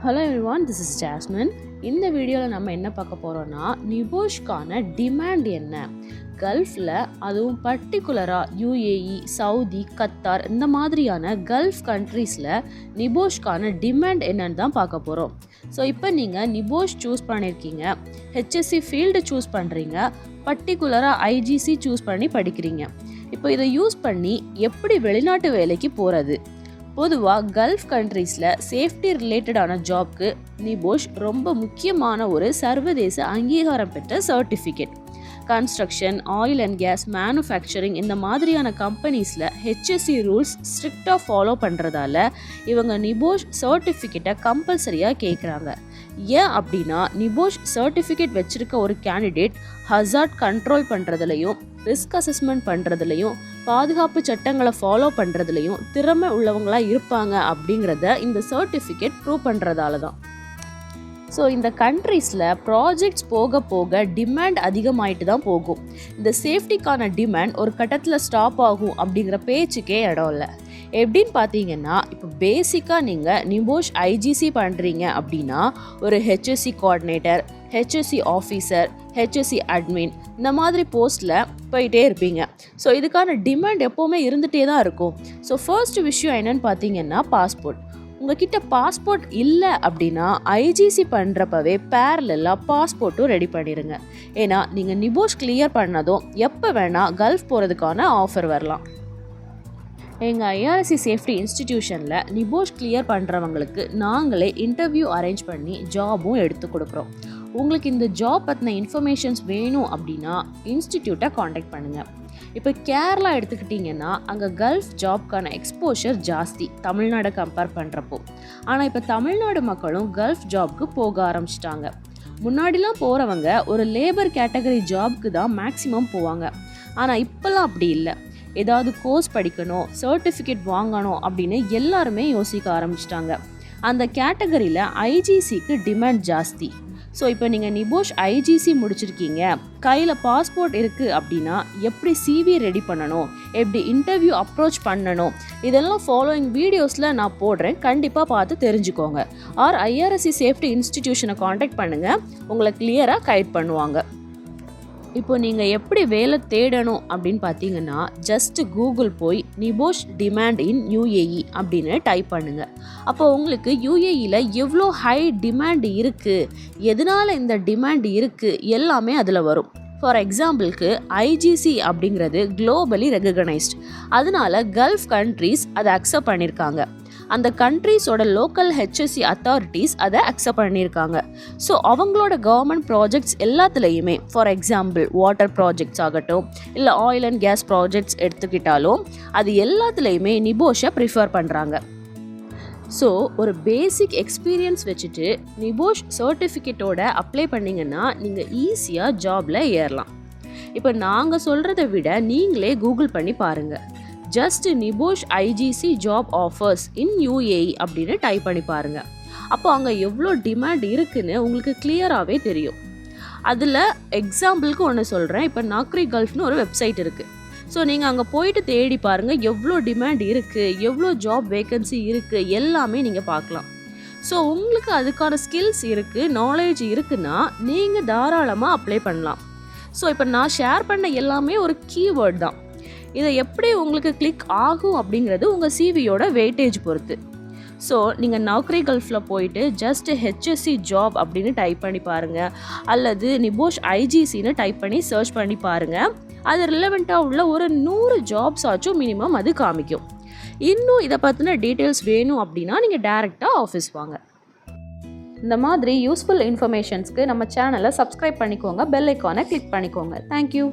Hello everyone, this is jasmine. இந்த வீடியோவில் நம்ம என்ன பார்க்க போகிறோன்னா, நிபோஷ்கான டிமாண்ட் என்ன, கல்ஃபில் அதுவும் பர்டிகுலராக யூஏஇ, சவுதி, கத்தார் இந்த மாதிரியான கல்ஃப் கண்ட்ரீஸில் நிபோஷ்கான டிமாண்ட் என்னன்னு தான் பார்க்க போகிறோம். ஸோ இப்போ நீங்கள் நிபோஷ் சூஸ் பண்ணியிருக்கீங்க, ஹெச்எஸ்சி ஃபீல்டு சூஸ் பண்ணுறீங்க, பர்டிகுலராக ஐஜிசி சூஸ் பண்ணி படிக்கிறீங்க. இப்போ இதை யூஸ் பண்ணி எப்படி வெளிநாட்டு வேலைக்கு போகிறது? பொதுவாக கல்ஃப் கண்ட்ரீஸில் சேஃப்டி ரிலேட்டடான ஜாப்க்கு நிபோஷ் ரொம்ப முக்கியமான ஒரு சர்வதேச அங்கீகாரம் பெற்ற certificate. Construction, oil and gas, manufacturing இந்த மாதிரியான கம்பெனிஸில் ஹெச்எஸ்சி ரூல்ஸ் ஸ்ட்ரிக்டாக ஃபாலோ பண்ணுறதால இவங்க நிபோஷ் சர்டிஃபிகேட்டை கம்பல்சரியாக கேட்குறாங்க. ஏன் அப்படின்னா, நிபோஷ் சர்டிஃபிகேட் வச்சுருக்க ஒரு கேண்டிடேட் ஹசார்ட் கண்ட்ரோல் பண்ணுறதுலையும், ரிஸ்க் அசஸ்மெண்ட் பண்ணுறதுலையும், பாதுகாப்பு சட்டங்களை ஃபாலோ பண்ணுறதுலையும் திறமை உள்ளவங்களாக இருப்பாங்க அப்படிங்கிறத இந்த சர்டிஃபிகேட் ப்ரூவ் பண்ணுறதால தான். ஸோ இந்த கண்ட்ரீஸில் ப்ராஜெக்ட்ஸ் போக போக டிமாண்ட் அதிகமாயிட்டு தான் போகும். இந்த சேஃப்டிக்கான டிமாண்ட் ஒரு கட்டத்தில் ஸ்டாப் ஆகும் அப்படிங்கிற பேச்சுக்கே இடம் இல்லை. எப்படின்னு பார்த்தீங்கன்னா, இப்போ பேசிக்காக நீங்கள் நிபோஷ் ஐஜிசி பண்ணுறீங்க அப்படின்னா ஒரு HSC coordinator, HSC officer, HSC admin இந்த மாதிரி போஸ்ட்டில் போயிட்டே இருப்பீங்க. ஸோ இதுக்கான டிமாண்ட் எப்போவுமே இருந்துகிட்டே தான் இருக்கும். ஸோ ஃபர்ஸ்ட் விஷயம் என்னென்னு பார்த்தீங்கன்னா, பாஸ்போர்ட். உங்ககிட்ட பாஸ்போர்ட் இல்லை அப்படின்னா ஐஜிசி பண்ணுறப்பவே பேரலாக பாஸ்போர்ட்டும் ரெடி பண்ணிடுங்க. ஏன்னா நீங்கள் நிபோஷ் கிளியர் பண்ணதும் எப்போ வேணால் கல்ஃப் போகிறதுக்கான ஆஃபர் வரலாம். எங்கள் ஐஆர்எஸ்சி சேஃப்டி இன்ஸ்டிடியூஷனில் நிபோஷ் கிளியர் பண்ணுறவங்களுக்கு நாங்களே இன்டர்வியூ அரேஞ்ச் பண்ணி ஜாபும் எடுத்து கொடுக்குறோம். உங்களுக்கு இந்த ஜாப் பற்றின இன்ஃபர்மேஷன்ஸ் வேணும் அப்படின்னா இன்ஸ்டிடியூட்டை காண்டாக்ட் பண்ணுங்கள். இப்போ கேரளா எடுத்துக்கிட்டிங்கன்னா அங்கே கல்ஃப் ஜாப்க்கான எக்ஸ்போஷர் ஜாஸ்தி தமிழ்நாடை கம்பேர் பண்ணுறப்போ. ஆனால் இப்போ தமிழ்நாடு மக்களும் கல்ஃப் ஜாப்க்கு போக ஆரம்பிச்சிட்டாங்க. முன்னாடிலாம் போகிறவங்க ஒரு லேபர் கேட்டகரி ஜாப்க்கு தான் மேக்ஸிமம் போவாங்க. ஆனால் இப்போல்லாம் அப்படி இல்லை. ஏதாவது கோர்ஸ் படிக்கணும், சர்டிஃபிகேட் வாங்கணும் அப்படின்னு எல்லாருமே யோசிக்க ஆரம்பிச்சிட்டாங்க. அந்த கேட்டகரியில் ஐஜிசிக்கு டிமாண்ட் ஜாஸ்தி. ஸோ இப்போ நீங்கள் நிபோஷ் ஐஜிசி முடிச்சிருக்கீங்க, கையில் பாஸ்போர்ட் இருக்குது அப்படின்னா எப்படி சிவி ரெடி பண்ணணும், எப்படி இன்டர்வியூ அப்ரோச் பண்ணணும், இதெல்லாம் ஃபாலோயிங் வீடியோஸில் நான் போடுறேன். கண்டிப்பாக பார்த்து தெரிஞ்சுக்கோங்க. ஆர் ஐஆர்எஸ்சி சேஃப்டி இன்ஸ்டிடியூஷனை காண்டாக்ட் பண்ணுங்கள், உங்களை கிளியராக கைட் பண்ணுவாங்க. இப்போ நீங்கள் எப்படி வேலை தேடணும் அப்படின்னு பார்த்தீங்கன்னா, ஜஸ்ட் கூகுள் போய் நிபோஷ் டிமாண்ட் இன் யூஏஇ அப்படின்னு டைப் பண்ணுங்கள். அப்போ உங்களுக்கு யூஏஇயில் எவ்வளோ ஹை டிமாண்ட் இருக்குது, எதனால் இந்த டிமாண்ட் இருக்குது எல்லாமே அதில் வரும். ஃபார் எக்ஸாம்பிளுக்கு ஐஜிசி அப்படிங்கிறது குளோபலி ரெகக்னைஸ்ட். அதனால கல்ஃப் கண்ட்ரீஸ் அதை அக்செப்ட் பண்ணியிருக்காங்க. அந்த கண்ட்ரீஸோட லோக்கல் ஹெச்எஸ்சி அத்தாரிட்டிஸ் அதை அக்செப்ட் பண்ணியிருக்காங்க. ஸோ அவங்களோட கவர்மெண்ட் ப்ராஜெக்ட்ஸ் எல்லாத்துலேயுமே, ஃபார் எக்ஸாம்பிள் வாட்டர் ப்ராஜெக்ட்ஸ் ஆகட்டும், இல்லை ஆயில் அண்ட் கேஸ் ப்ராஜெக்ட்ஸ் எடுத்துக்கிட்டாலும் அது எல்லாத்துலேயுமே நிபோஷை ப்ரிஃபர் பண்ணுறாங்க. ஸோ ஒரு பேசிக் எக்ஸ்பீரியன்ஸ் வச்சுட்டு நிபோஷ் சர்டிஃபிகேட்டோட அப்ளை பண்ணிங்கன்னா நீங்கள் ஈஸியாக ஜாபில் ஏறலாம். இப்போ நாங்கள் சொல்கிறத விட நீங்களே கூகுள் பண்ணி பாருங்கள். Just NEBOSH IGC job offers in UAE அப்படின்னு டைப் பண்ணி பாருங்கள். அப்போ அங்கே எவ்வளோ டிமாண்ட் இருக்குன்னு உங்களுக்கு கிளியராகவே தெரியும். அதில் எக்ஸாம்பிளுக்கு ஒன்று சொல்கிறேன். இப்போ நாக்ரி கல்ஃப்னு ஒரு வெப்சைட் இருக்குது. ஸோ நீங்கள் அங்கே போயிட்டு தேடி பாருங்கள், எவ்வளோ டிமாண்ட் இருக்குது, எவ்வளோ ஜாப் வேக்கன்சி இருக்குது எல்லாமே நீங்கள் பார்க்கலாம். ஸோ உங்களுக்கு அதுக்கான ஸ்கில்ஸ் இருக்குது, நாலேஜ் இருக்குன்னா நீங்கள் தாராளமாக அப்ளை பண்ணலாம். ஸோ இப்போ நான் ஷேர் பண்ண எல்லாமே ஒரு கீவேர்ட் தான். இதை எப்படி உங்களுக்கு கிளிக் ஆகும் அப்படிங்கிறது உங்கள் சிவியோட வெயிட்டேஜ் பொறுத்து. ஸோ நீங்கள் நௌக்கரி கல்ஃபில் போயிட்டு ஜஸ்ட் ஹெச்எஸ்சி ஜாப் அப்படின்னு டைப் பண்ணி பாருங்கள், அல்லது நிபோஷ் ஐஜிசின்னு டைப் பண்ணி சர்ச் பண்ணி பாருங்கள். அது ரிலவெண்ட்டாக உள்ள ஒரு 100 ஜாப்ஸ் ஆச்சும் மினிமம் அது காமிக்கும். இன்னும் இதை பற்றின டீட்டெயில்ஸ் வேணும் அப்படின்னா நீங்கள் டைரெக்டாக ஆஃபீஸ் வாங்க. இந்த மாதிரி யூஸ்ஃபுல் இன்ஃபர்மேஷன்ஸ்க்கு நம்ம சேனலை சப்ஸ்கிரைப் பண்ணிக்கோங்க, பெல் ஐக்கானை கிளிக் பண்ணிக்கோங்க. தேங்க்யூ.